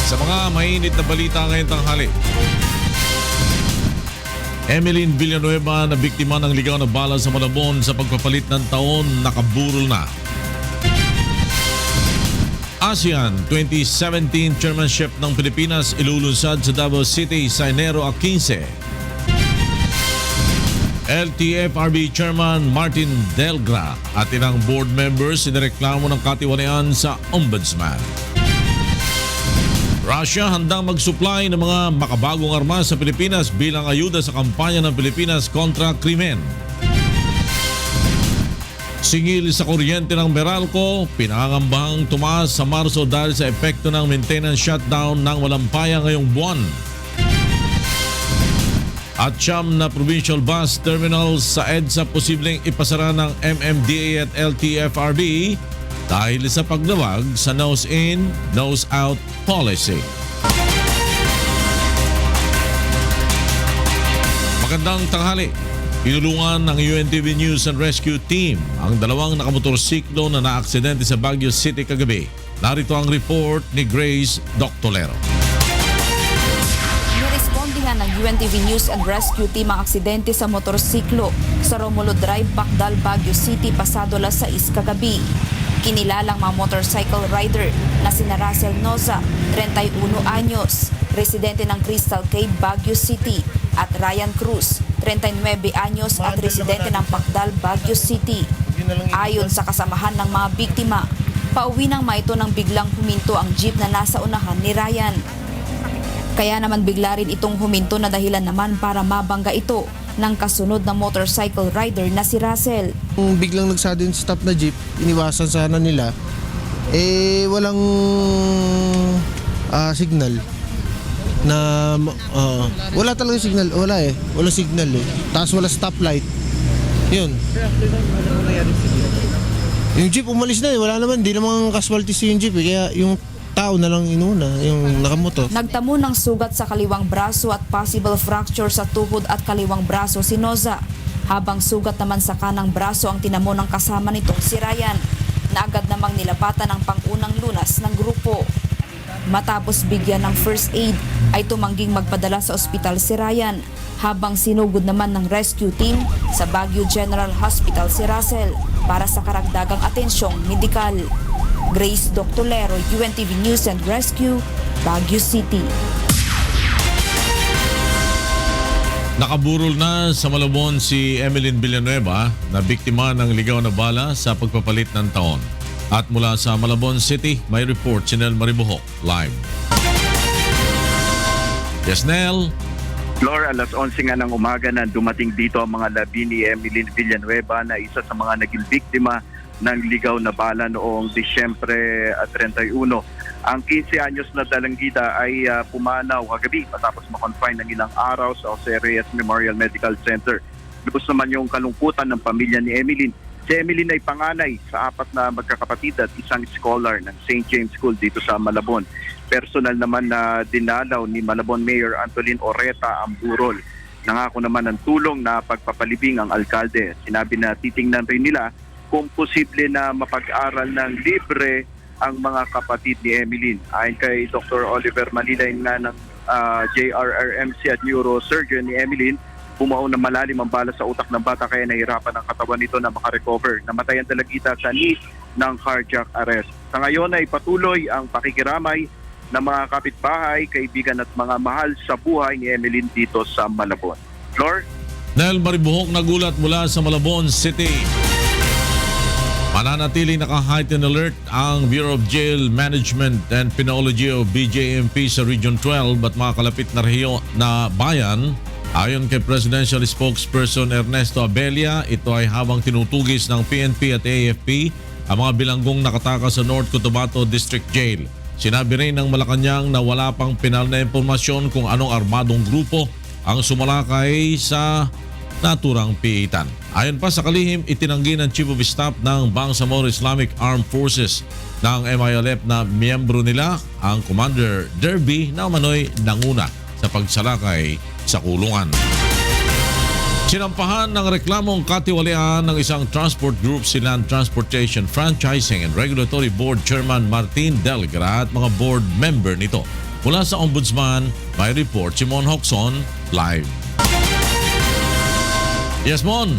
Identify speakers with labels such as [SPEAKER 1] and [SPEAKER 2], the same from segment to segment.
[SPEAKER 1] Sa mga mainit na balita ngayong tanghali, Emeline Villanueva na biktima ng ligaw na bala sa Malabon sa pagpapalit ng taon, nakaburol na. ASEAN 2017 Chairmanship ng Pilipinas ilulunsad sa Davao City sa Enero 15. LTFRB Chairman Martin Delgra at ilang board members inireklamo ng katiwalian sa Ombudsman. Russia handang mag-supply ng mga makabagong armas sa Pilipinas bilang ayuda sa kampanya ng Pilipinas kontra krimen. Singil sa kuryente ng Meralco, pinangangambahang tumaas sa Marso dahil sa epekto ng maintenance shutdown ng Walampaya ngayong buwan. At siyam na provincial bus terminals sa EDSA posibleng ipasara ng MMDA at LTFRB dahil sa pagdawag sa nose-in, nose-out policy. Magandang tanghali. Pinulungan ng UNTV News and Rescue Team ang dalawang nakamotorsiklo na naaksidente sa Baguio City kagabi. Narito ang report ni Grace Doctolero.
[SPEAKER 2] Nirespondihan ng UNTV News and Rescue Team ang aksidente sa motorsiklo sa Romulo Drive, Bacdal, Baguio City pasado alas 6 kagabi. Kinilalang mga motorcycle rider na sina Russell Noza, 31 anyos, residente ng Crystal Cave, Baguio City, at Ryan Cruz, 39 anyos at residente ng Bacdal, Baguio City. Ayon sa kasamahan ng mga biktima, pauwi ng ito nang biglang huminto ang jeep na nasa unahan ni Ryan. Kaya naman bigla rin itong huminto na dahilan naman para mabangga ito ng kasunod na motorcycle rider na si Russell.
[SPEAKER 3] Biglang nag-sudden stop na jeep, iniwasan sana nila, walang signal na wala talaga signal, walang signal tapos wala stoplight. Yun, yung jeep umalis na wala naman, di namang casualties yung jeep kaya yung tao na lang inuna, yung nakamotor.
[SPEAKER 2] Nagtamo ng sugat sa kaliwang braso at possible fracture sa tuhod at kaliwang braso si Noza, habang sugat naman sa kanang braso ang tinamo ng kasama nitong si Ryan, na agad namang nilapatan ng pangunang lunas ng grupo. Matapos bigyan ng first aid ay tumangging magpadala sa ospital si Ryan, habang sinugod naman ng rescue team sa Baguio General Hospital si Russell para sa karagdagang atensyong medikal. Grace Doctolero, UNTV News and Rescue, Baguio City.
[SPEAKER 1] Nakaburol na sa Malabon si Emeline Villanueva na biktima ng ligaw na bala sa pagpapalit ng taon. At mula sa Malabon City, may report si Nel Maribuhok live. Yes, Nel.
[SPEAKER 4] Flor, alas 11 nga ng umaga na dumating dito ang mga labi ni Emeline Villanueva na isa sa mga naging biktima ng ligaw na bala noong Disyembre 31. Ang 15 anyos na dalanggida ay pumanaw kagabi matapos makonfine ng ilang araw sa Jose Reyes Memorial Medical Center. Lubos naman yung kalungkutan ng pamilya ni Emeline. Si Emeline ay panganay sa 4 na magkakapatid at isang scholar ng St. James School dito sa Malabon. Personal naman na dinalaw ni Malabon Mayor Antolin Oreta ang burol. Nangako naman ng tulong na pagpapalibing ang alkalde. Sinabi na titingnan rin nila kung posible na mapag-aral ng libre ang mga kapatid ni Emeline. Ayon kay Dr. Oliver Manilay nga ng JRRMC at neurosurgeon ni Emeline, bumaon na malalim ang bala sa utak ng bata kaya nahirapan ang katawan nito na makarecover. Namatay ang dalagita sa need ng cardiac arrest. Sa ngayon ay patuloy ang pakikiramay ng mga kapitbahay, kaibigan at mga mahal sa buhay ni Emeline dito sa Malabon. Flor?
[SPEAKER 1] Nel Maribuhok nagulat mula sa Malabon City. Mananatiling naka-heightened alert ang Bureau of Jail Management and Penology o BJMP sa Region 12 at mga kalapit na rehiyon na bayan. Ayon kay Presidential Spokesperson Ernesto Abella, ito ay habang tinutugis ng PNP at AFP ang mga bilanggong nakatakas sa North Cotabato District Jail. Sinabi rin ng Malacanang na wala pang pinal na impormasyon kung anong armadong grupo ang sumalakay sa naturang piitan. Ayon pa sa kalihim, itinanggi ng Chief of Staff ng Bangsamoro Islamic Armed Forces ng MILF na miyembro nila ang Commander Derby na umano'y nanguna sa pagsalakay sa kulungan. Sinampahan ng reklamong katiwalian ng isang transport group si Land Transportation Franchising and Regulatory Board Chairman Martin Delgra at mga board member nito. Mula sa Ombudsman, may report si Mon Hocson live. Yes, Mon.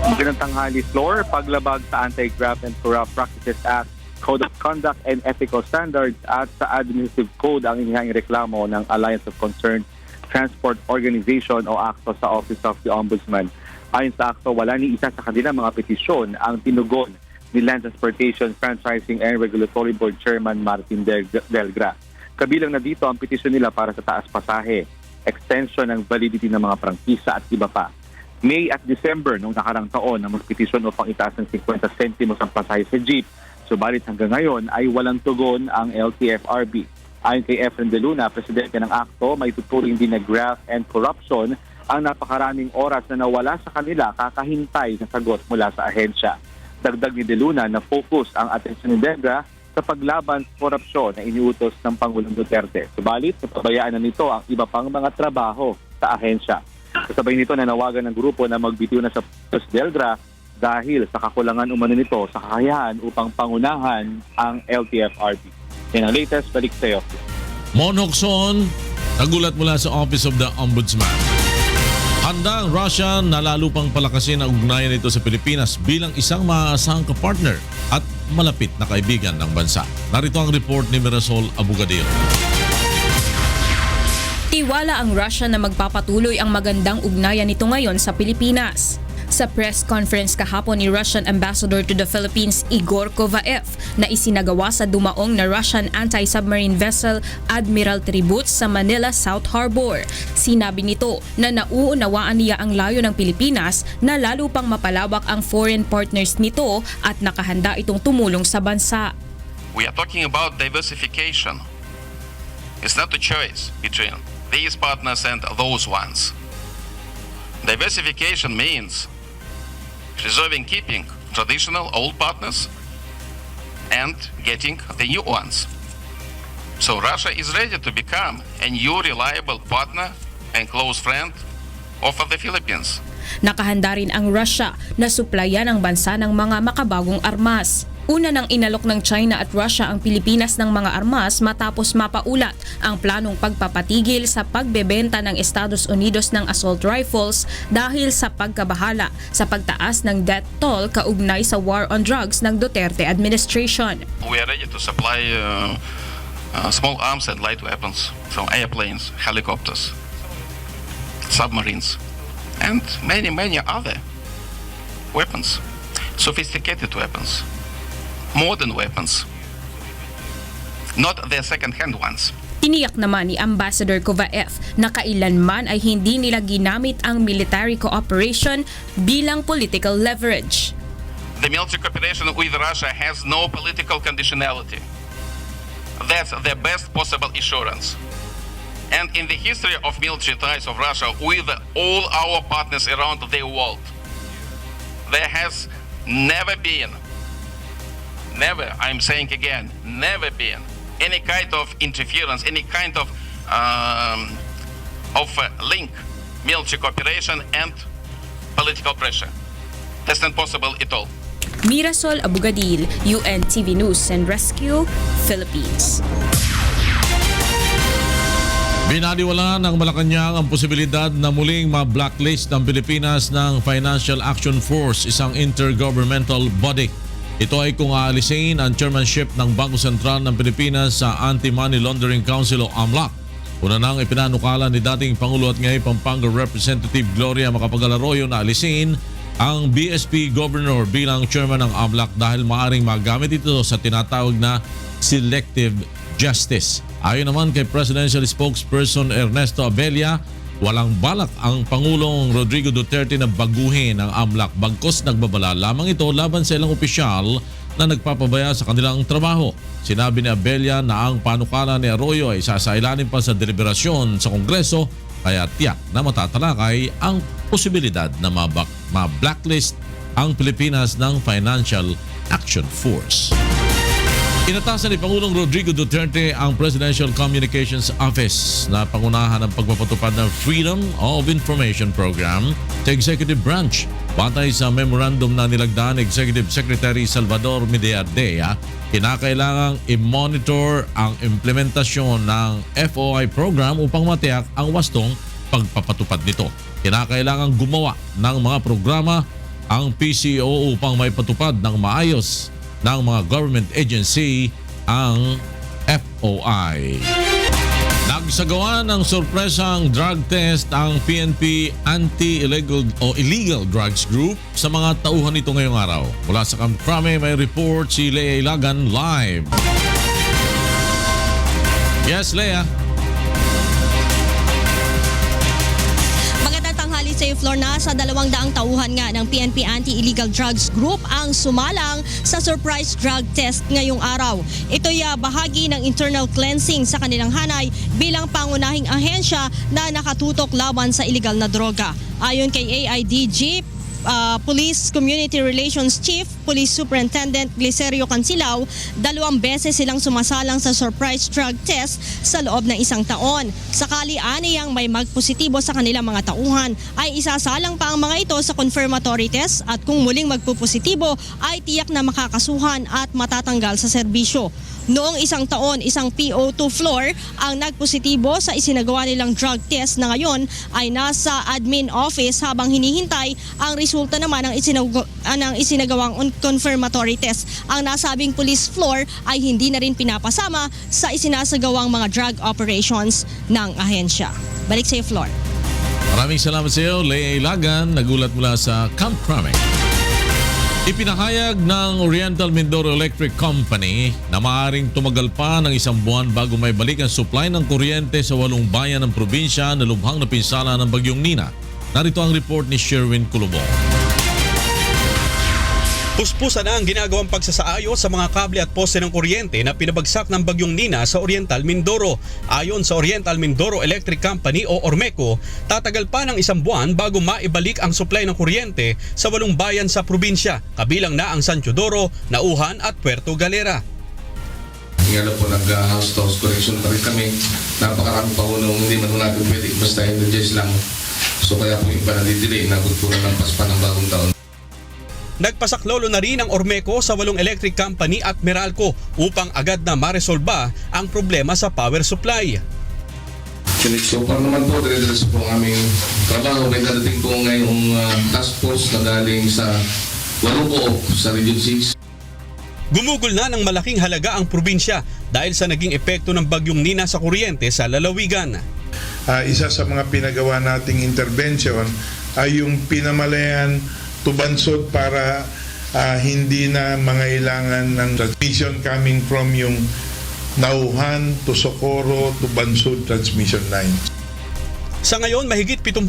[SPEAKER 5] Magandang tanghali, Floor. Paglabag sa Anti-Graft and Corrupt Practices Act, Code of Conduct and Ethical Standards at sa Administrative Code ang inihang reklamo ng Alliance of Concerned Transport Organization o ACTO sa Office of the Ombudsman. Ayon sa ACTO, wala ni isa sa kanilang mga petisyon ang tinugon ni Land Transportation Franchising and Regulatory Board Chairman Martin Delgra. Kabilang na dito ang petisyon nila para sa taas pasahe, extension ng validity ng mga prangkisa at iba pa. May at December noong nakarang taon na magpetisyon upang itaas ng 50 centimos ang pasahe sa jeep. Subalit hanggang ngayon ay walang tugon ang LTFRB. Ayon kay Efren De Luna, presidente ng ACTO, may tuturing din na graft and corruption ang napakaraming oras na nawala sa kanila kakahintay ng sagot mula sa ahensya. Dagdag ni De Luna na focus ang atensyon ni Delgra sa paglaban sa korupsyon na iniutos ng Pangulong Duterte. Subalit, napabayaan na nito ang iba pang mga trabaho sa ahensya. Kasabay nito nanawagan ng grupo na magbitiw na sa Delgra dahil sa kakulangan umano nito sa kakayahan upang pangunahan ang LTFRB. Yan ang latest, balik sa iyo.
[SPEAKER 1] Mon Hocson, nagulat mula sa Office of the Ombudsman. Handa ang Russia na lalo pang palakasin ang ugnayan nito sa Pilipinas bilang isang maaasahang kapartner at malapit na kaibigan ng bansa. Narito ang report ni Mirasol Abugadir.
[SPEAKER 6] Tiwala ang Russia na magpapatuloy ang magandang ugnayan nito ngayon sa Pilipinas. Sa press conference kahapon ni Russian Ambassador to the Philippines Igor Kovaev na isinagawa sa dumaong na Russian anti-submarine vessel Admiral Tribut sa Manila South Harbor. Sinabi nito na nauunawaan niya ang layo ng Pilipinas na lalo pang mapalawak ang foreign partners nito at nakahanda itong tumulong sa bansa.
[SPEAKER 7] We are talking about diversification. It's not a choice between these partners and those ones. Diversification means preserving, keeping traditional old partners and getting the new ones. So Russia is ready to become a new reliable partner and close friend of the Philippines.
[SPEAKER 6] Nakahanda rin ang Russia na suplayan ang bansa ng mga makabagong armas. Una nang inalok ng China at Russia ang Pilipinas ng mga armas matapos mapaulat ang planong pagpapatigil sa pagbebenta ng Estados Unidos ng assault rifles dahil sa pagkabahala sa pagtaas ng death toll kaugnay sa war on drugs ng Duterte administration.
[SPEAKER 7] We are ready to supply small arms and light weapons from airplanes, helicopters, submarines, and many other weapons, sophisticated weapons. Modern weapons, not the second-hand ones.
[SPEAKER 6] Tiniyak naman ni Ambassador Kovaev na kailanman ay hindi nila ginamit ang military cooperation bilang political leverage.
[SPEAKER 7] The military cooperation with Russia has no political conditionality. That's the best possible assurance. And in the history of military ties of Russia with all our partners around the world, there has never been, I'm saying again, never been any kind of interference, any kind of link, military cooperation and political pressure. That's not possible at all.
[SPEAKER 6] Mirasol Abugadil, UNTV News and Rescue, Philippines.
[SPEAKER 1] Binaliwala ng Malacanang ang posibilidad na muling ma-blacklist ng Pilipinas ng Financial Action Force, isang intergovernmental body. Ito ay kung aalisin ang chairmanship ng Bangko Sentral ng Pilipinas sa Anti-Money Laundering Council o AMLAC. Una nang ipinanukala ni dating Pangulo at ngayon Pampanga Representative Gloria Macapagal Arroyo na alisin ang BSP Governor bilang chairman ng AMLAC dahil maaring magamit ito sa tinatawag na selective justice. Ayon naman kay Presidential Spokesperson Ernesto Abella, walang balak ang Pangulong Rodrigo Duterte na baguhin ang AMLAC bagkus nagbabala lamang ito laban sa ilang opisyal na nagpapabaya sa kanilang trabaho. Sinabi ni Abella na ang panukala ni Arroyo ay sasailalim pa sa deliberasyon sa Kongreso kaya tiyak na matatalakay ang posibilidad na ma-blacklist ang Pilipinas ng Financial Action Force. Inatasan ni Pangulong Rodrigo Duterte ang Presidential Communications Office na pangunahan ng pagpapatupad ng Freedom of Information Program sa Executive Branch. Batay sa memorandum na nilagdaan ni Executive Secretary Salvador Mediardea, kinakailangang i-monitor ang implementasyon ng FOI program upang matiyak ang wastong pagpapatupad nito. Kinakailangang gumawa ng mga programa ang PCO upang may patupad ng maayos ng mga government agency ang FOI. Nagsagawa ng sorpresang drug test ang PNP Anti-Illegal o Illegal Drugs Group sa mga tauhan nito ngayong araw. Mula sa Camp Crame, may report si Lea Ilagan live. Yes, Lea.
[SPEAKER 8] Magandang tanghali sa iyo, Florna. Sa 200 tauhan nga ng PNP Anti-Illegal Drugs Group ang sumalang sa surprise drug test ngayong araw. Ito'y bahagi ng internal cleansing sa kanilang hanay bilang pangunahing ahensya na nakatutok laban sa illegal na droga. Ayon kay AIDG, Police Community Relations Chief, Police Superintendent Glicerio Cancilao, 2 beses silang sumasalang sa surprise drug test sa loob ng 1 taon. Sakali aniyang may magpositibo sa kanilang mga tauhan, ay isasalang pa ang mga ito sa confirmatory test at kung muling magpupositibo ay tiyak na makakasuhan at matatanggal sa serbisyo. Noong 1 taon, isang PO2 floor ang nagpositibo sa isinagawa nilang drug test na ngayon ay nasa admin office habang hinihintay ang resulta naman ng isinagawang confirmatory test. Ang nasabing police floor ay hindi na rin pinapasama sa isinasagawang mga drug operations ng ahensya. Balik sa iyo, Floor.
[SPEAKER 1] Maraming salamat sa iyo, Lea Ilagan, nagulat mula sa Camp Crame. Ipinahayag ng Oriental Mindoro Electric Company na maaaring tumagal pa ng 1 buwan bago may balik ang supply ng kuryente sa 8 bayan ng probinsya na lubhang napinsala ng Bagyong Nina. Narito ang report ni Sherwin Kulubong.
[SPEAKER 9] Puspusan na ang ginagawang pagsasaayos sa mga kable at poste ng kuryente na pinabagsak ng Bagyong Nina sa Oriental Mindoro. Ayon sa Oriental Mindoro Electric Company o Ormeco, tatagal pa ng 1 buwan bago maibalik ang supply ng kuryente sa 8 bayan sa probinsya, kabilang na ang San Teodoro, Nauhan at Puerto Galera.
[SPEAKER 10] Ngayon po nag-house-to-house connection pa rin kami. Napakarami pa po nung hindi man natin pwede basta energize lang. So kaya po iba na didelay, nagutulong ng paspan ng bagong taon.
[SPEAKER 9] Nagpasaklolo na rin ang Ormeco sa 8 electric company at Meralco upang agad na maresolba ang problema sa power supply.
[SPEAKER 10] So para naman po, dire-diretso po ang aming trabaho. May dadating po ngayong task force na galing sa Waluco sa Region 6.
[SPEAKER 9] Gumugol na ng malaking halaga ang probinsya dahil sa naging epekto ng Bagyong Nina sa kuryente sa lalawigan.
[SPEAKER 11] Isa sa mga pinagawa nating intervention ay yung pinamalayan tubansod para hindi na mangailangan ng transmission coming from yung Nauhan to Socorro to Bansod transmission line.
[SPEAKER 9] Sa ngayon, mahigit 70%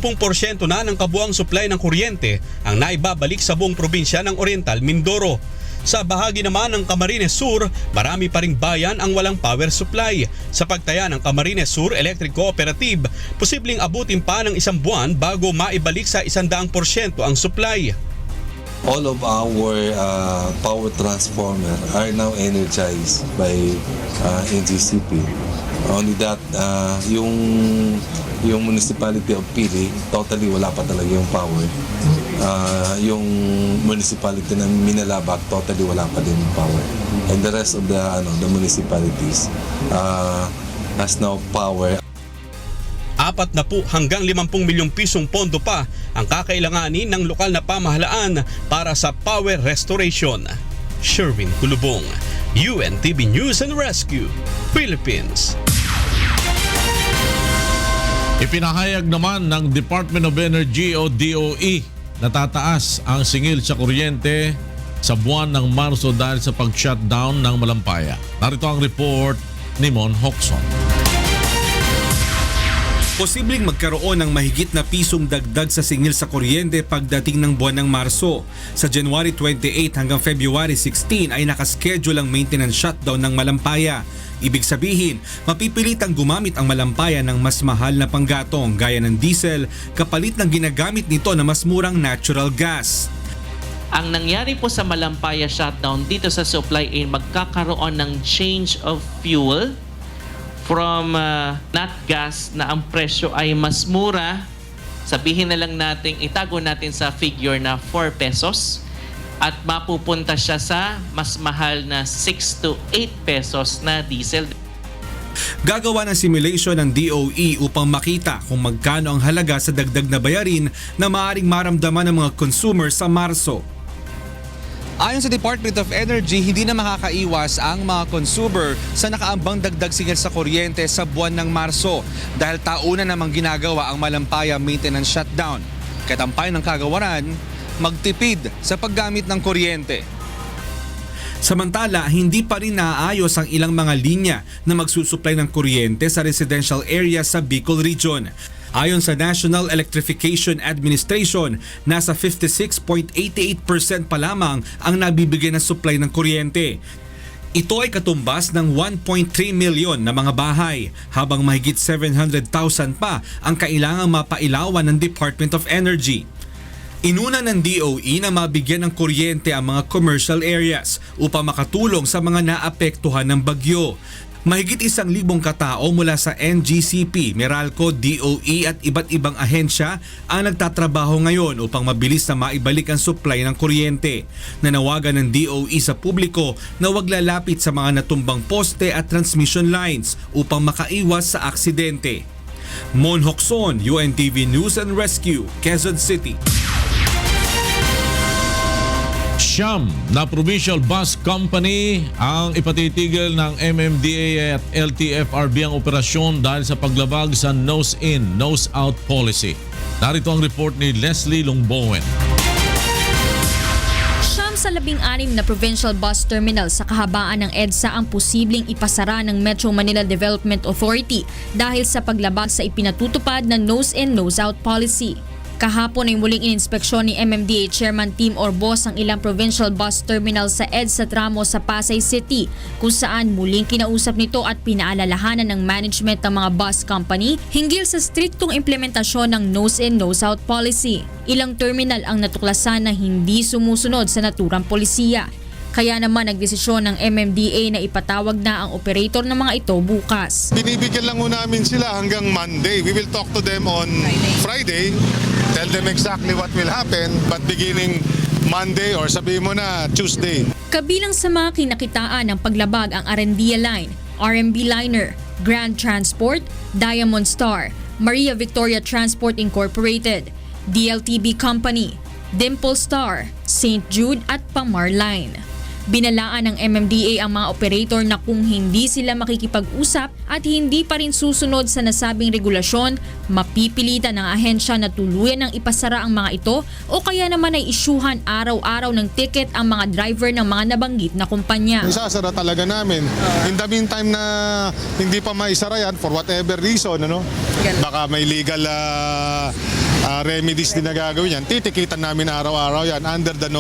[SPEAKER 9] na ng kabuang supply ng kuryente ang naibabalik sa buong probinsya ng Oriental Mindoro. Sa bahagi naman ng Camarines Sur, marami pa ring bayan ang walang power supply. Sa pagtaya ng Camarines Sur Electric Cooperative, posibleng abutin pa ng 1 buwan bago maibalik sa 100% ang supply.
[SPEAKER 12] All of our power transformer are now energized by NGCP. Only that, yung municipality of Pili, totally wala pa talaga yung power. Yung municipality ng Minalabak, totally wala pa din yung power. And the rest of the municipalities has now power.
[SPEAKER 9] 40 hanggang 50 milyong pisong pondo pa ang kakailanganin ng lokal na pamahalaan para sa power restoration. Sherwin Kulubong, UNTV News and Rescue, Philippines.
[SPEAKER 1] Ipinahayag naman ng Department of Energy o DOE na tataas ang singil sa kuryente sa buwan ng Marso dahil sa pag-shutdown ng Malampaya. Narito ang report ni Mon Hoxon.
[SPEAKER 13] Posibleng magkaroon ng mahigit na pisong dagdag sa singil sa kuryente pagdating ng buwan ng Marso. Sa January 28 hanggang February 16 ay nakaschedule ang maintenance shutdown ng Malampaya. Ibig sabihin, mapipilitang gumamit ang Malampaya ng mas mahal na panggatong gaya ng diesel kapalit ng ginagamit nito na mas murang natural gas.
[SPEAKER 14] Ang nangyari po sa Malampaya shutdown dito sa supply ay magkakaroon ng change of fuel from nat gas na ang presyo ay mas mura sabihin na lang natin, itago natin sa figure na 4 pesos at mapupunta siya sa mas mahal na 6 to 8 pesos na diesel.
[SPEAKER 13] Gagawa ng simulation ng DOE upang makita kung magkano ang halaga sa dagdag na bayarin na maaaring maramdaman ng mga consumer sa Marso.
[SPEAKER 15] Ayon sa Department of Energy, hindi na makakaiwas ang mga consumer sa nakaambang dagdag singil sa kuryente sa buwan ng Marso dahil tauna namang ginagawa ang malampaya maintenance shutdown. Katampay ng kagawaran, magtipid sa paggamit ng kuryente.
[SPEAKER 13] Samantala, hindi pa rin naaayos ang ilang mga linya na magsusupply ng kuryente sa residential area sa Bicol Region. Ayon sa National Electrification Administration, nasa 56.88% pa lamang ang nabibigay na supply ng kuryente. Ito ay katumbas ng 1.3 milyon na mga bahay, habang mahigit 700,000 pa ang kailangang mapailawan ng Department of Energy. Inuna ng DOE na mabigyan ng kuryente ang mga commercial areas upang makatulong sa mga naapektuhan ng bagyo. Mahigit 1,000 katao mula sa NGCP, Meralco, DOE at iba't ibang ahensya ang nagtatrabaho ngayon upang mabilis na maibalik ang supply ng kuryente. Nanawagan ng DOE sa publiko na huwag lalapit sa mga natumbang poste at transmission lines upang makaiwas sa aksidente. Mon Hocson, UNTV News and Rescue, Quezon City.
[SPEAKER 1] Siyam na provincial bus company ang ipatitigil ng MMDA at LTFRB ang operasyon dahil sa paglabag sa nose-in, nose-out policy. Narito ang report ni Leslie Longbowen.
[SPEAKER 6] Siyam sa 16 na provincial bus terminal sa kahabaan ng EDSA ang posibleng ipasara ng Metro Manila Development Authority dahil sa paglabag sa ipinatutupad na nose-in, nose-out policy. Kahapon ay muling ininspeksyon ni MMDA Chairman Tim Orbos ang ilang provincial bus terminal sa EDSA tramo sa Pasay City, kung saan muling kinausap nito at pinaalalahanan ng management ng mga bus company hinggil sa striktong implementasyon ng nose-in, nose-out policy. Ilang terminal ang natuklasan na hindi sumusunod sa naturang polisiya. Kaya naman nagdesisyon ng MMDA na ipatawag na ang operator ng mga ito bukas.
[SPEAKER 16] Binibigyan lang namin sila hanggang Monday. We will talk to them on Friday, tell them exactly what will happen, but beginning Monday or sabihin mo na Tuesday.
[SPEAKER 6] Kabilang sa mga kinakitaan ng paglabag ang Arandia Line, RMB Liner, Grand Transport, Diamond Star, Maria Victoria Transport Incorporated, DLTB Company, Dimple Star, St. Jude at Pamar Line. Binalaan ng MMDA ang mga operator na kung hindi sila makikipag-usap at hindi pa rin susunod sa nasabing regulasyon, mapipilitan ng ahensya na tuluyan ng ipasara ang mga ito o kaya naman ay isyuhan araw-araw ng ticket ang mga driver ng mga nabanggit na kumpanya.
[SPEAKER 16] Isasara talaga namin. In the meantime na hindi pa maisara yan for whatever reason, baka may legal remedies din na gagawin yan. Titikitan namin araw-araw yan under the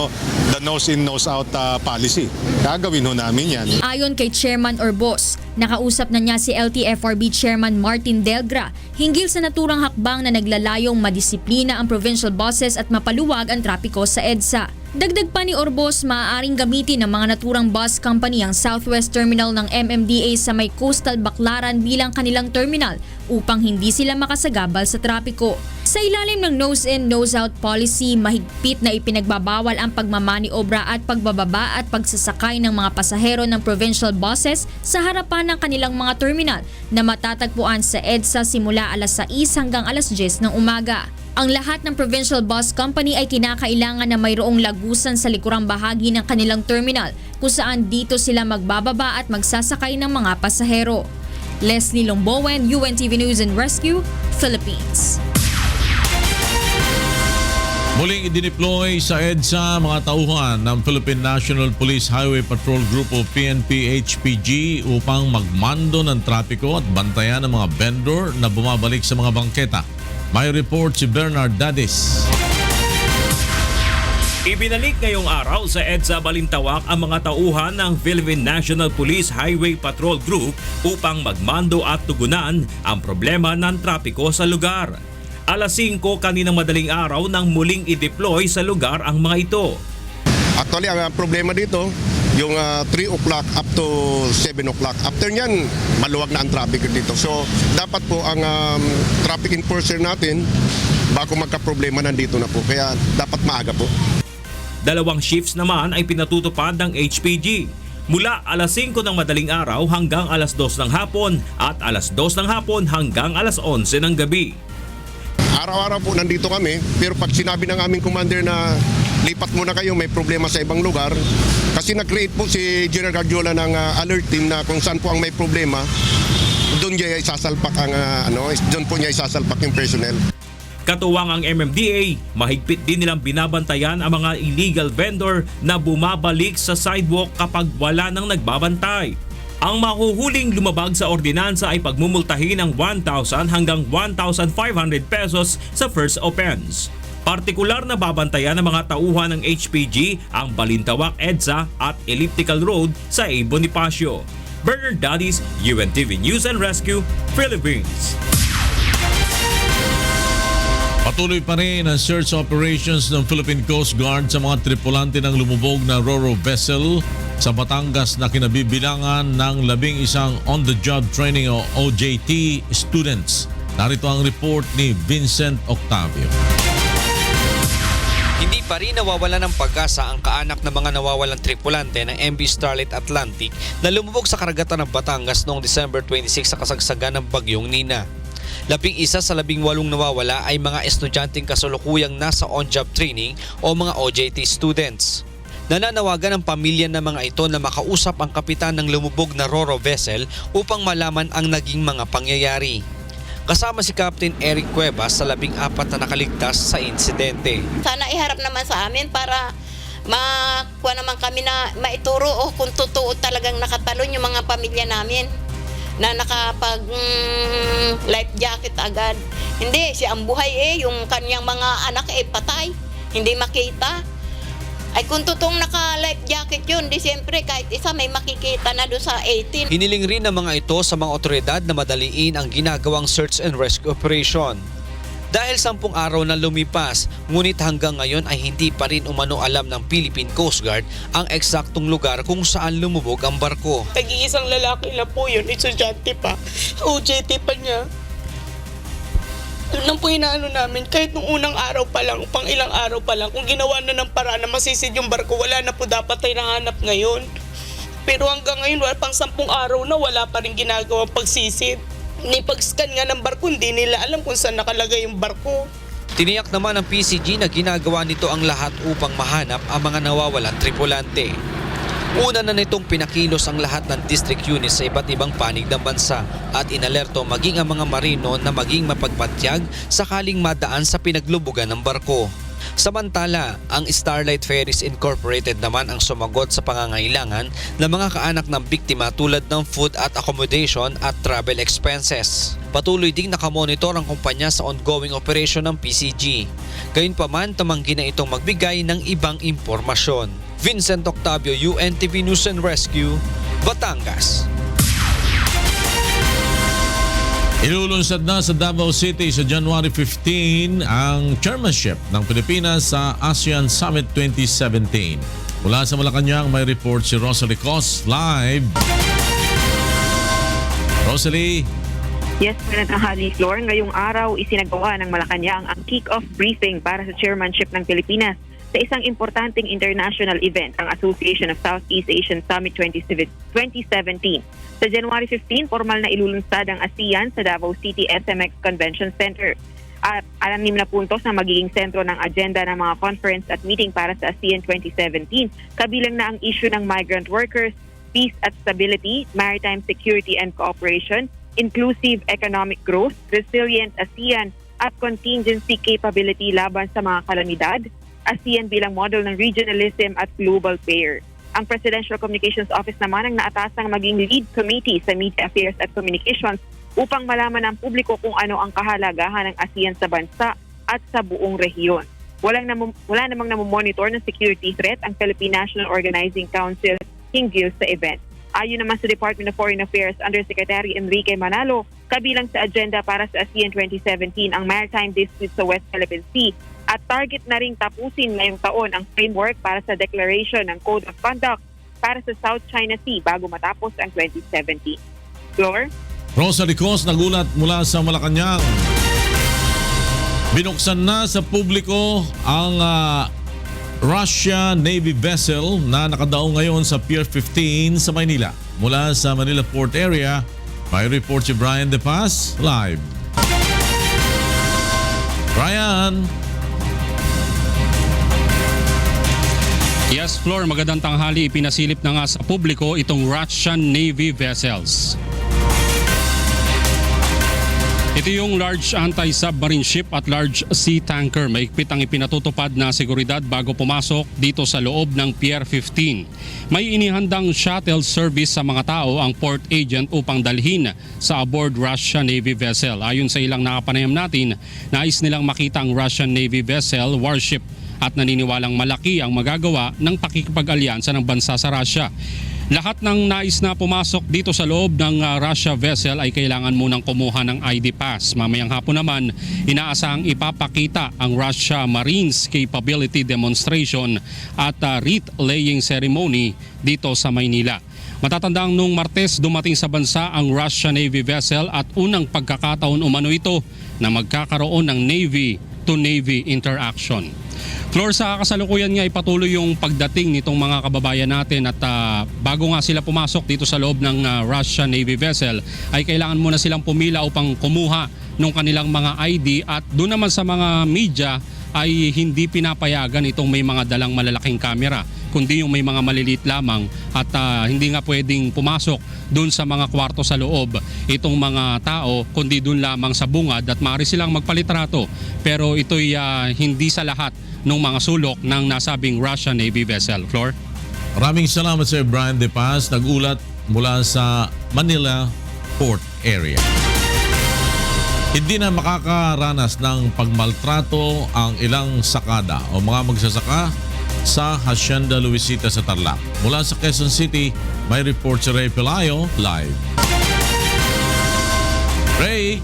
[SPEAKER 16] nose-in, nose-out policy. Gagawin ho namin yan.
[SPEAKER 6] Ayon kay Chairman Orbos, nakausap na niya si LTFRB Chairman Martin Delgra hinggil sa naturang hakbang na naglalayong madisiplina ang provincial buses at mapaluwag ang trapiko sa EDSA. Dagdag pa ni Orbos, maaaring gamitin ng mga naturang bus company ang Southwest Terminal ng MMDA sa may Coastal Baclaran bilang kanilang terminal upang hindi sila makasagabal sa trapiko. Sa ilalim ng nose-in, nose-out policy, mahigpit na ipinagbabawal ang pagmamaniobra at pagbababa at pagsasakay ng mga pasahero ng provincial buses sa harapan ng kanilang mga terminal na matatagpuan sa EDSA simula alas 6 hanggang alas 10 ng umaga. Ang lahat ng provincial bus company ay kinakailangan na mayroong lagusan sa likurang bahagi ng kanilang terminal kung saan dito sila magbababa at magsasakay ng mga pasahero. Leslie Longbowen, UNTV News and Rescue, Philippines.
[SPEAKER 1] Muling idineploy sa EDSA mga tauhan ng Philippine National Police Highway Patrol Group o PNP-HPG upang magmando ng trapiko at bantayan ng mga vendor na bumabalik sa mga bangketa. May report si Bernard Dadis.
[SPEAKER 17] Ibinalik ngayong araw sa EDSA Balintawak ang mga tauhan ng Philippine National Police Highway Patrol Group upang magmando at tugunan ang problema ng trapiko sa lugar. Alas 5 kaninang madaling araw nang muling i-deploy sa lugar ang mga ito.
[SPEAKER 16] Actually, ang problema dito,
[SPEAKER 18] yung 3 o'clock up to 7 o'clock. After nyan, maluwag na ang traffic dito. So, dapat po ang traffic enforcer natin, bago magka-problema, nandito na po. Kaya dapat maaga po.
[SPEAKER 17] 2 shifts naman ay pinatutupad ng HPG. Mula alas 5 ng madaling araw hanggang alas 2 ng hapon at alas 2 ng hapon hanggang alas 11 ng gabi.
[SPEAKER 18] Araw-araw po nandito kami, pero pag sinabi ng aming commander na lipat muna kayo, may problema sa ibang lugar, kasi nag-create po si General Guardiola ng alert team na kung saan po ang may problema, doon niya isasalpak ang doon po niya isasalpak yung personnel.
[SPEAKER 17] Katuwang ang MMDA, mahigpit din nilang binabantayan ang mga illegal vendor na bumabalik sa sidewalk kapag wala nang nagbabantay. Ang mahuhuling lumabag sa ordinansa ay pagmumultahin ng 1,000 hanggang 1,500 pesos sa first offense. Partikular na babantayan ng mga tauhan ng HPG ang Balintawak EDSA at Elliptical Road sa A. Bonifacio. Bernard Dadis, UNTV News and Rescue, Philippines.
[SPEAKER 1] Patuloy pa rin ang search operations ng Philippine Coast Guard sa mga tripulante ng lumubog na Ro-Ro vessel sa Batangas na kinabibilangan ng 11 on-the-job training o OJT students. Narito ang report ni Vincent Octavio.
[SPEAKER 19] Hindi pa rin nawawala ng pag-asa ang kaanak ng mga nawawalang tripulante ng MV Starlight Atlantic na lumubog sa karagatan ng Batangas noong December 26 sa kasagsagan ng Bagyong Nina. 11 sa 18 nawawala ay mga estudyanteng kasalukuyang nasa on-job training o mga OJT students. Nananawagan ang pamilya ng mga ito na makausap ang kapitan ng lumubog na Ro-Ro vessel upang malaman ang naging mga pangyayari. Kasama si Captain Eric Cuevas sa 14 na nakaligtas sa insidente.
[SPEAKER 20] Sana iharap naman sa amin para makuha naman kami na maituro o kung totoo talagang nakatalon yung mga pamilya namin na nakapag life jacket agad. Hindi, si ang buhay yung kanyang mga anak patay. Hindi makita. Ay kung totoong naka-life jacket yun, di siyempre kahit isa may makikita na doon sa 18.
[SPEAKER 19] Hiniling rin ng mga ito sa mga otoridad na madaliin ang ginagawang search and rescue operation. Dahil 10 araw na lumipas, ngunit hanggang ngayon ay hindi pa rin umano alam ng Philippine Coast Guard ang eksaktong lugar kung saan lumubog ang barko.
[SPEAKER 21] Tag-iisang lalaki na po yun, estudyante pa, OJT pa niya. Yun lang po inaano namin, kahit nung unang araw pa lang, pang ilang araw pa lang, kung ginawa na ng paraan na masisid yung barko, wala na po dapat tayo nahanap ngayon. Pero hanggang ngayon, pang 10 araw na wala pa rin ginagawang pagsisid. Ni pag-scan nga ng barko, hindi nila alam kung saan nakalagay yung barko.
[SPEAKER 19] Tiniyak naman ng PCG na ginagawa nito ang lahat upang mahanap ang mga nawawalang tripulante. Una na nitong pinakilos ang lahat ng district units sa iba't ibang panig ng bansa at inalerto maging ang mga marino na maging mapagpatyag sakaling madaan sa pinaglubugan ng barko. Samantala, ang Starlight Ferries Incorporated naman ang sumagot sa pangangailangan ng mga kaanak ng biktima tulad ng food at accommodation at travel expenses. Patuloy ding nakamonitor ang kumpanya sa ongoing operation ng PCG. Gayunpaman, tamanggi na itong magbigay ng ibang impormasyon. Vincent Octavio, UNTV News and Rescue, Batangas.
[SPEAKER 1] Ilulunsad na sa Davao City sa January 15 ang chairmanship ng Pilipinas sa ASEAN Summit 2017. Mula sa Malacanang may report si Rosalie Cos live. Rosalie.
[SPEAKER 22] Yes, Manatahali Floor. Ngayong araw isinagawa ng Malacanang ang kick-off briefing para sa chairmanship ng Pilipinas sa isang importanteng international event, ang Association of Southeast Asian Summit 2017. Sa January 15, formal na ilulunsad ang ASEAN sa Davao City SMX Convention Center. At 6 na puntos na magiging sentro ng agenda ng mga conference at meeting para sa ASEAN 2017. Kabilang na ang issue ng migrant workers, peace at stability, maritime security and cooperation, inclusive economic growth, resilient ASEAN at contingency capability laban sa mga kalamidad, ASEAN bilang model ng regionalism at global player. Ang Presidential Communications Office naman ang naatasang maging lead committee sa Media Affairs at Communications upang malaman ng publiko kung ano ang kahalagahan ng ASEAN sa bansa at sa buong rehiyon. Wala namang namomonitor ng security threat ang Philippine National Organizing Council hinggil sa event. Ayon naman sa Department of Foreign Affairs Undersecretary Enrique Manalo, kabilang sa agenda para sa ASEAN 2017 ang maritime dispute sa West Philippine Sea at target na ring tapusin ngayong taon ang framework para sa declaration ng Code of Conduct para sa South China Sea bago matapos ang 2017. Flor?
[SPEAKER 1] Rosa Ricos nagulat mula sa Malacanang. Binuksan na sa publiko ang Russia Navy vessel na nakadaong ngayon sa Pier 15 sa Maynila. Mula sa Manila Port Area, may report si Brian De Paz live. Brian!
[SPEAKER 2] Yes, Flor, magandang tanghali. Ipinasilip na nga sa publiko itong Russian Navy vessels. Ito yung large anti-submarine ship at large sea tanker. Mahigpit ang ipinatutupad na seguridad bago pumasok dito sa loob ng Pier 15. May inihandang shuttle service sa mga tao ang port agent upang dalhin sa aboard Russian Navy vessel. Ayon sa ilang nakapanayam natin, nais nilang makita ang Russian Navy vessel warship at naniniwalang malaki ang magagawa ng pakikipag-alyansa ng bansa sa Russia. Lahat ng nais na pumasok dito sa loob ng Russia vessel ay kailangan munang kumuha ng ID pass. Mamayang hapon naman, inaasahang ipapakita ang Russia Marines Capability Demonstration at wreath laying ceremony dito sa Maynila. Matatandang nung Martes dumating sa bansa ang Russia Navy vessel at unang pagkakataon umano ito na magkakaroon ng Navy to Navy interaction. Flor, sa kasalukuyan nga ipatuloy yung pagdating nitong mga kababayan natin at bago nga sila pumasok dito sa loob ng Russian Navy vessel ay kailangan muna silang pumila upang kumuha ng kanilang mga ID at doon naman sa mga media ay hindi pinapayagan itong may mga dalang malalaking kamera kundi yung may mga maliliit lamang at hindi nga pwedeng pumasok doon sa mga kwarto sa loob itong mga tao kundi doon lamang sa bungad at maaari silang magpalitrato pero ito'y hindi sa lahat ng mga sulok ng nasabing Russian Navy vessel. Flor?
[SPEAKER 1] Maraming salamat sa Brian De Paz, nagulat mula sa Manila Port Area. Hindi na makakaranas ng pagmaltrato ang ilang sakada o mga magsasaka sa Hacienda Luisita sa Tarlac. Mula sa Quezon City, may report si Ray Pelayo live. Ray!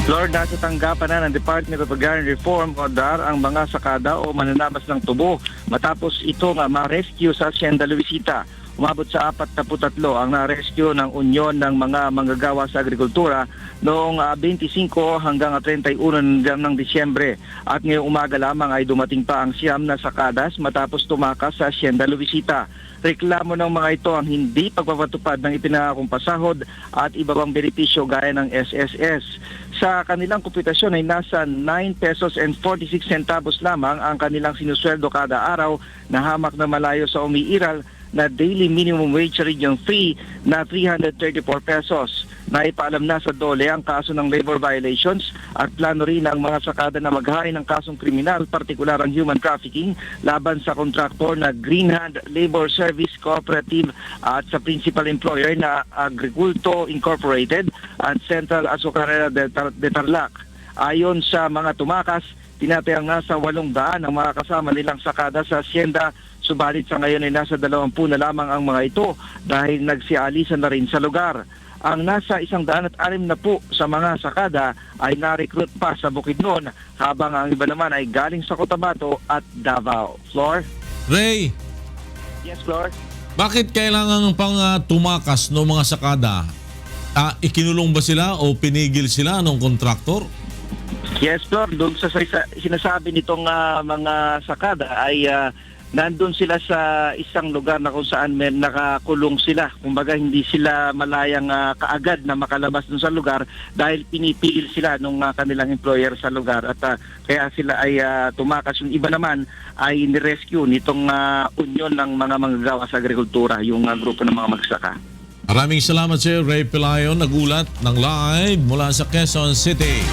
[SPEAKER 3] Lord, nasa tanggapan na ng Department of Agrarian Reform o DAR ang mga sakada o mananabas ng tubo matapos ito nga ma-rescue sa Hacienda Luisita. Umabot sa 43 ang na-rescue ng Union ng mga manggagawa sa agrikultura noong 25 hanggang 31 ng Disyembre. At ngayong umaga lamang ay dumating pa ang siyam na sakadas matapos tumakas sa Hacienda Luisita. Reklamo ng mga ito ang hindi pagpapatupad ng ipinangakong pasahod at iba pang benepisyo gaya ng SSS. Sa kanilang komputasyon ay nasa 9 pesos and 46 centavos lamang ang kanilang sinusweldo kada araw na hamak na malayo sa umiiral na daily minimum wage region 3 na 334 pesos. Naipaalam na sa DOLE ang kaso ng labor violations at plano rin ang mga sakada na maghain ng kasong kriminal, partikular ang human trafficking, laban sa kontraktor na Green Hand Labor Service Cooperative at sa principal employer na Agriculto Incorporated at Central Azucarera de Tarlac. Ayon sa mga tumakas, tinatayang nasa 800 ang mga kasama nilang sakada sa hacienda, subalit sa ngayon ay nasa 20 na lamang ang mga ito dahil nagsialisan na rin sa lugar. Ang nasa 160 na po sa mga sakada ay na-recruit pa sa Bukidnon habang ang iba naman ay galing sa Cotabato at Davao. Flor?
[SPEAKER 1] Ray!
[SPEAKER 3] Yes, Flor?
[SPEAKER 1] Bakit kailangan pang tumakas ng mga sakada? Ikinulong ba sila o pinigil sila ng kontraktor?
[SPEAKER 3] Yes, Flor. Doon sa sinasabi nitong mga sakada ay nandun sila sa isang lugar na kung saan may nakakulong sila. Kumbaga hindi sila malayang kaagad na makalabas dun sa lugar dahil pinipigil sila nung kanilang employer sa lugar at kaya sila ay tumakas. Yung iba naman ay nirescue nitong union ng mga manggagawa sa agrikultura, yung grupo ng mga magsaka.
[SPEAKER 1] Maraming salamat sa Ray Pelayo, nagulat ng live mula sa Quezon City.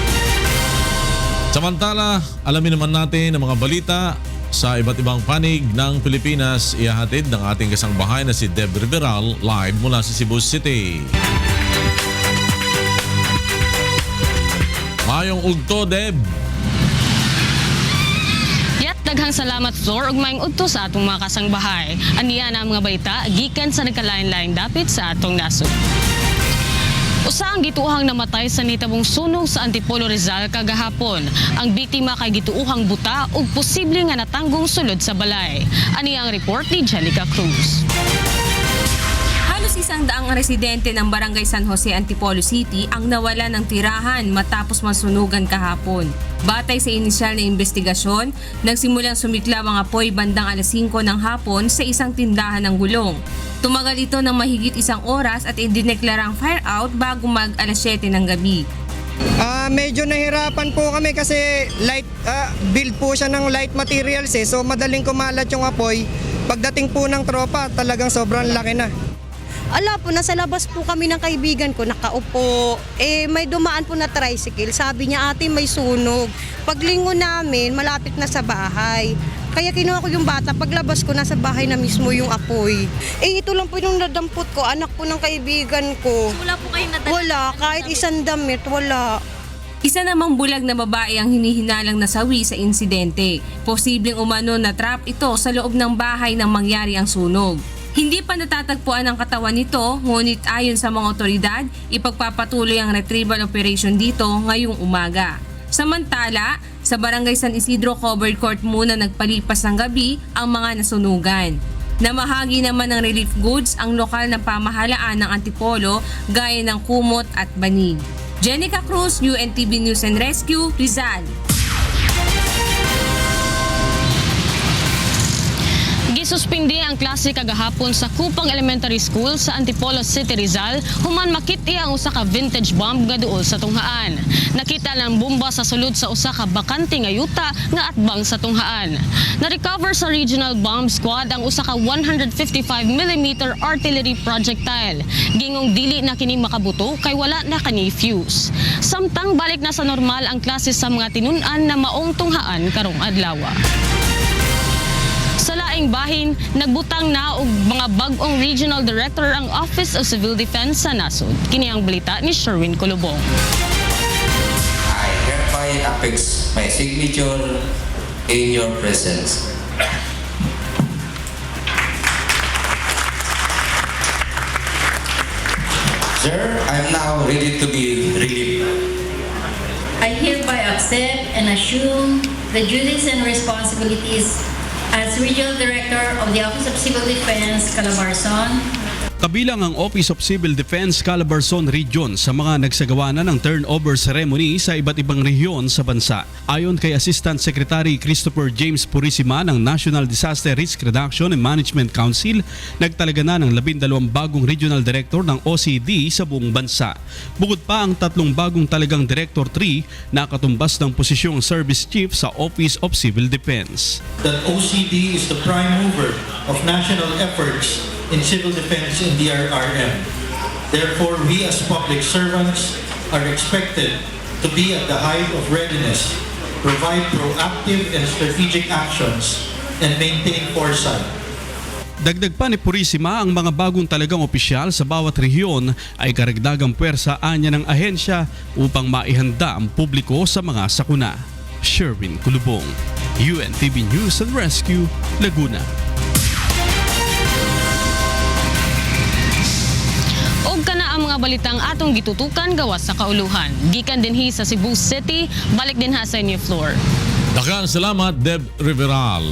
[SPEAKER 1] Samantala, alamin naman natin ang mga balita sa iba't ibang panig ng Pilipinas. Ihahatid ng ating kasangbahay na si Deb Riveral live mula sa Cebu City. Mayong ugto, Deb.
[SPEAKER 23] Daghang salamat, Flor, ug maayong udto sa atong mga kasangbahay. Aniya na mga balita gikan sa nagkalain-laing dapit sa atong nasod. Usa ang gituuhang namatay sa nitabong sunog sa Antipolo Rizal kagahapon. Ang biktima kay gituuhang buta ug posible nga natanggong sulod sa balay. Ani ang report ni Jelica Cruz.
[SPEAKER 4] 100 residente ng Barangay San Jose, Antipolo City ang nawala ng tirahan matapos masunugan kahapon. Batay sa inisyal na investigasyon, nagsimulang sumiklab ang apoy bandang alas 5 ng hapon sa isang tindahan ng gulong. Tumagal ito ng mahigit 1 oras at idineklarang fire out bago mag alas 7 ng gabi.
[SPEAKER 5] Medyo nahirapan po kami kasi build po siya ng light materials so madaling kumalat yung apoy. Pagdating po ng tropa, talagang sobrang laki na.
[SPEAKER 8] Ala po, nasa labas po kami ng kaibigan ko, nakaupo. May dumaan po na tricycle. Sabi niya, ate, may sunog. Paglingon namin, malapit na sa bahay. Kaya kinuha ko yung bata, paglabas ko, nasa bahay na mismo yung apoy. Ito lang po yung nadampot ko, anak po ng kaibigan ko.
[SPEAKER 4] Wala po kayong nadala?
[SPEAKER 8] Wala, kahit isang damit, wala.
[SPEAKER 4] Isa namang bulag na babae ang hinihinalang nasawi sa insidente. Posibleng umano na trap ito sa loob ng bahay nang mangyari ang sunog. Hindi pa natatagpuan ang katawan nito, ngunit ayon sa mga otoridad, ipagpapatuloy ang retrieval operation dito ngayong umaga. Samantala, sa Barangay San Isidro Covered Court muna nagpalipas ng gabi ang mga nasunugan. Namahagi naman ng relief goods ang lokal na pamahalaan ng Antipolo gaya ng kumot at banig. Jenica Cruz, UNTV News and Rescue, Rizal.
[SPEAKER 23] Gisuspindi ang klase kagahapon sa Kupang Elementary School sa Antipolo City, Rizal, human makiti ang usa ka vintage bomb nga duol sa tunghaan. Nakita ng bomba sa sulod sa usa ka bakante nga yuta nga atbang sa tunghaan. Na-recover sa Regional Bomb Squad ang usa ka 155mm artillery projectile. Gingong dili na kini makabuto kay wala na kani fuse. Samtang balik na sa normal ang klase sa mga tinun-an na maong tunghaan karong adlaw. Sa laing bahin, nagbutang na og mga bag-ong Regional Director ang Office of Civil Defense sa nasod. Kini ang balita ni Sherwin Colobong.
[SPEAKER 7] I hereby affix my signature in your presence. Sir, I'm now ready to be relieved.
[SPEAKER 24] I hereby accept and assume the duties and responsibilities as Regional Director of the Office of Civil Defense, Calabarzon.
[SPEAKER 9] Kabilang ang Office of Civil Defense Calabarzon Region sa mga nagsagawa na ng turnover ceremony sa iba't ibang rehiyon sa bansa. Ayon kay Assistant Secretary Christopher James Purisima ng National Disaster Risk Reduction and Management Council, nagtalaga na ng 12 bagong Regional Director ng OCD sa buong bansa. Bukod pa ang 3 bagong talagang Director 3 na katumbas ng posisyong Service Chief sa Office of Civil Defense.
[SPEAKER 25] That OCD is the prime mover of national efforts in civil defense in DRRM. Therefore, we as public servants are expected to be at the height of readiness, provide proactive and strategic actions, and maintain foresight.
[SPEAKER 9] Dagdag pa ni Purisima, ang mga bagong talagang opisyal sa bawat rehiyon ay karagdagang puwersa anya ng ahensya upang maihanda ang publiko sa mga sakuna. Sherwin Colobong, UNTV News and Rescue, Laguna.
[SPEAKER 23] Og kana ang mga balitang atong gitutukan gawas sa kauluhan. Gikan dinhi sa Cebu City, balik din ha sa inyo floor.
[SPEAKER 1] Daghang salamat, Deb Riveral.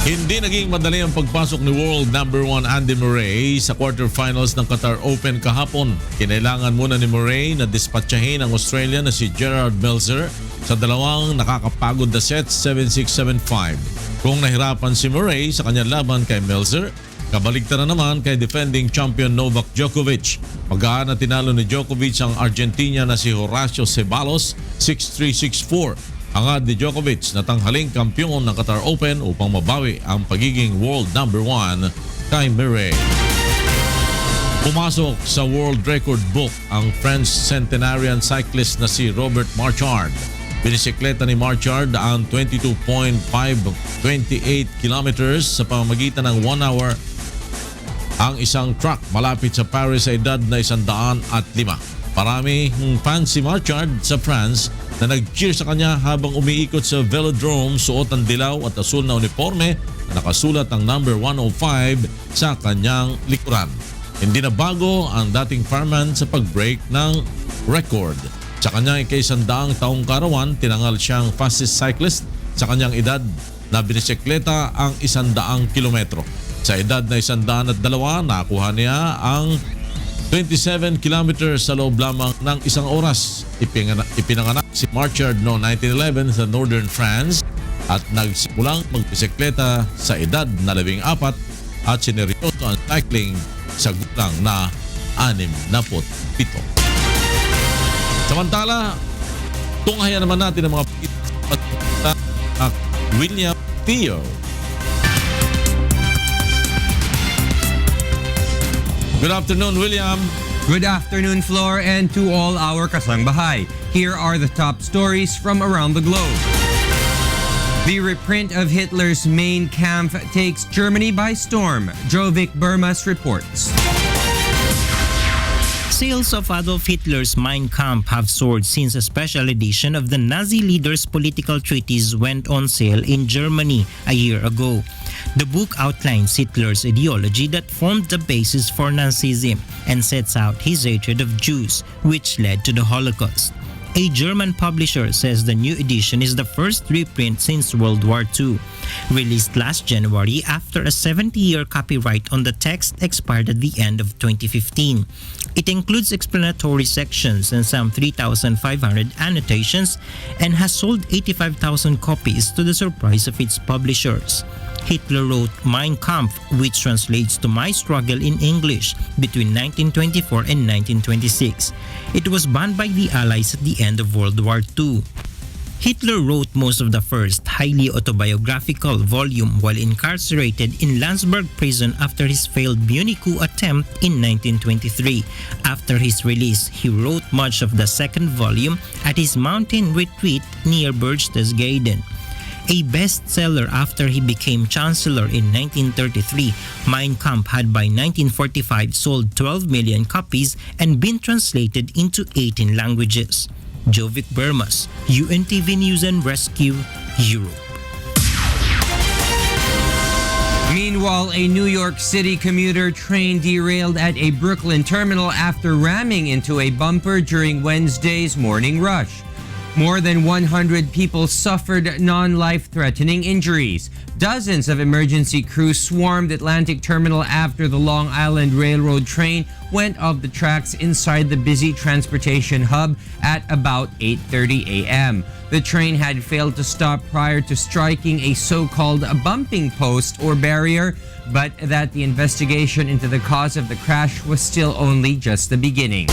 [SPEAKER 1] Hindi naging madali ang pagpasok ni world number 1 Andy Murray sa quarterfinals ng Qatar Open kahapon. Kinailangan muna ni Murray na dispatchahin ang Australian na si Gerard Melzer sa dalawang nakakapagod na sets 7-6, 7-5. Kung nahirapan si Murray sa kanyang laban kay Melzer, kabaligtaran naman kay defending champion Novak Djokovic. Magaan na tinalo ni Djokovic ang Argentina na si Horacio Ceballos 6-3, 6-4. Hangad ni Djokovic na tanghaling kampiyon ng Qatar Open upang mabawi ang pagiging world number 1 kay Murray. Pumasok sa world record book ang French centenarian cyclist na si Robert Marchand. Binisikleta ni Marchand ang 22.528 kilometers sa pamamagitan ng 1 hour ang isang truck malapit sa Paris sa edad na 105. Marami fans si Marchand sa France na nag-cheer sa kanya habang umiikot sa velodrome, suot ang dilaw at asul na uniforme na nakasulat ang number 105 sa kanyang likuran. Hindi na bago ang dating fireman sa pag-break ng record. Sa kanyang ika-100 taong karawan, tinangal siyang fastest cyclist sa kanyang edad na binisikleta ang 100 kilometro. Sa edad na 102, nakuha niya ang 27 kilometers sa loob lamang ng isang oras. Ipinanganak si Marchard noong 1911 sa Northern France at nagsimulang magbisikleta sa edad na 14 at sineryoso ang cycling sa gulang na 67. Samantala, tunghayan naman natin ang mga William Theo. Good afternoon, William.
[SPEAKER 10] Good afternoon, Flor, and to all our kasangbahay. Here are the top stories from around the globe. The reprint of Hitler's Mein Kampf takes Germany by storm, Jovic Burmas reports.
[SPEAKER 11] Sales of Adolf Hitler's Mein Kampf have soared since a special edition of the Nazi leader's political treatise went on sale in Germany a year ago. The book outlines Hitler's ideology that formed the basis for Nazism and sets out his hatred of Jews, which led to the Holocaust. A German publisher says the new edition is the first reprint since World War II. Released last January after a 70-year copyright on the text expired at the end of 2015. It includes explanatory sections and some 3,500 annotations and has sold 85,000 copies to the surprise of its publishers. Hitler wrote Mein Kampf, which translates to My Struggle in English, between 1924 and 1926. It was banned by the Allies at the end of World War II. Hitler wrote most of the first highly autobiographical volume while incarcerated in Landsberg prison after his failed Munich coup attempt in 1923. After his release, he wrote much of the second volume at his mountain retreat near Berchtesgaden. A bestseller after he became chancellor in 1933, Mein Kampf had by 1945 sold 12 million copies and been translated into 18 languages. Jovic Burmas, UNTV News and Rescue, Europe.
[SPEAKER 10] Meanwhile, a New York City commuter train derailed at a Brooklyn terminal after ramming into a bumper during Wednesday's morning rush. More than 100 people suffered non-life-threatening injuries. Dozens of emergency crews swarmed Atlantic Terminal after the Long Island Railroad train went off the tracks inside the busy transportation hub at about 8:30 a.m. The train had failed to stop prior to striking a so-called bumping post or barrier, but that the investigation into the cause of the crash was still only just the beginning.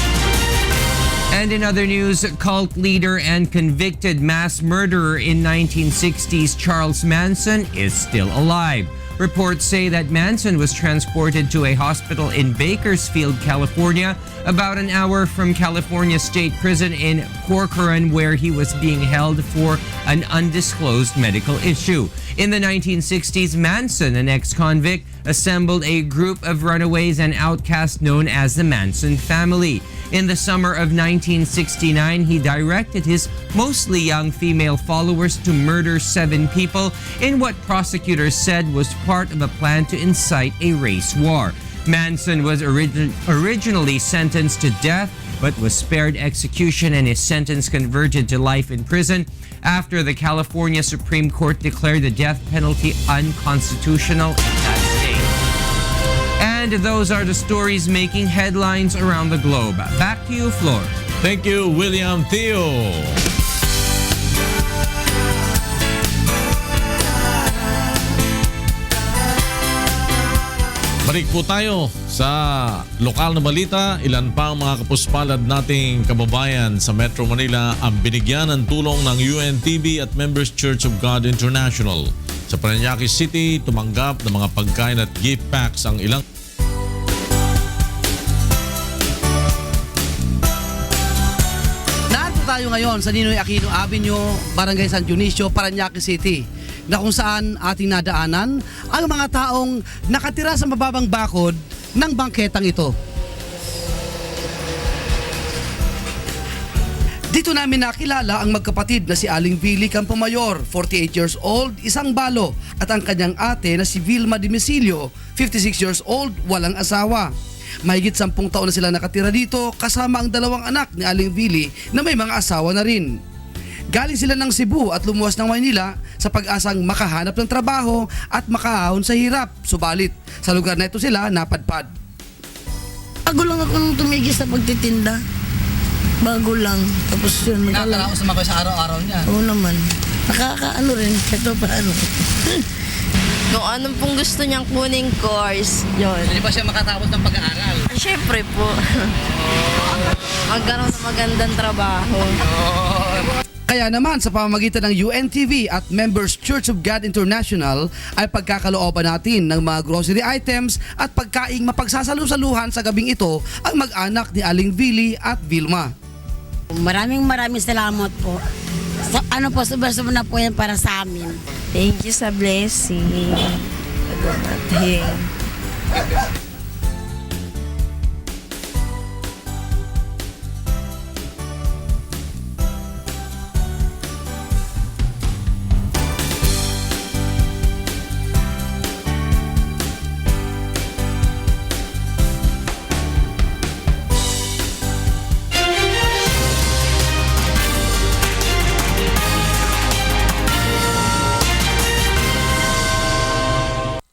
[SPEAKER 10] And in other news, cult leader and convicted mass murderer in 1960s Charles Manson is still alive. Reports say that Manson was transported to a hospital in Bakersfield, California, about an hour from California State Prison in Corcoran, where he was being held for an undisclosed medical issue. In the 1960s, Manson, an ex-convict, assembled a group of runaways and outcasts known as the Manson family. In the summer of 1969, he directed his mostly young female followers to murder 7 people in what prosecutors said was part of a plan to incite a race war. Manson was originally sentenced to death but was spared execution and his sentence converted to life in prison after the California Supreme Court declared the death penalty unconstitutional in that state. And those are the stories making headlines around the globe. Back to you, Flor.
[SPEAKER 1] Thank you, William Theo. Balik po tayo sa lokal na balita. Ilan pa ang mga kapuspalad nating kababayan sa Metro Manila ang binigyan ng tulong ng UNTV at Members Church of God International. Sa Parañaque City, tumanggap ng mga pagkain at gift packs ang ilang
[SPEAKER 12] tayo ngayon sa Ninoy Aquino Avenue, Barangay San Dionisio, Parañaque City, na kung saan ating nadaanan ang mga taong nakatira sa mababang bakod ng bangketang ito. Dito namin nakilala ang magkapatid na si Aling Vili Campomayor, 48 years old, isang balo, at ang kanyang ate na si Vilma Dimisilio, 56 years old, walang asawa. Mahigit 10 taon na sila nakatira dito kasama ang 2 anak ni Aling Vili na may mga asawa na rin. Galing sila ng Cebu at lumuwas ng Maynila sa pag-asang makahanap ng trabaho at makahahon sa hirap. Subalit, sa lugar na ito sila napadpad.
[SPEAKER 6] Bago lang akong tumigil sa pagtitinda. Bago lang. Tapos yun.
[SPEAKER 13] Nakakaraos naman kayo sa araw-araw niya.
[SPEAKER 6] Oo naman. Nakakaano rin. Kahit paano.
[SPEAKER 14] Kung anong pong gusto niyang kuning course, yun.
[SPEAKER 13] Hindi ba siya makatapos ng pag-aaral?
[SPEAKER 14] Siyempre po. Magkaroon ng magandang trabaho.
[SPEAKER 12] Kaya naman sa pamamagitan ng UNTV at Members Church of God International ay pagkakalooban natin ng mga grocery items at pagkaing mapagsasalu-saluhan sa gabing ito ang mag-anak ni Aling Vili at Vilma.
[SPEAKER 6] Maraming salamat po. Ano po, sobrang na po yan para sa amin.
[SPEAKER 14] Thank you sa blessing.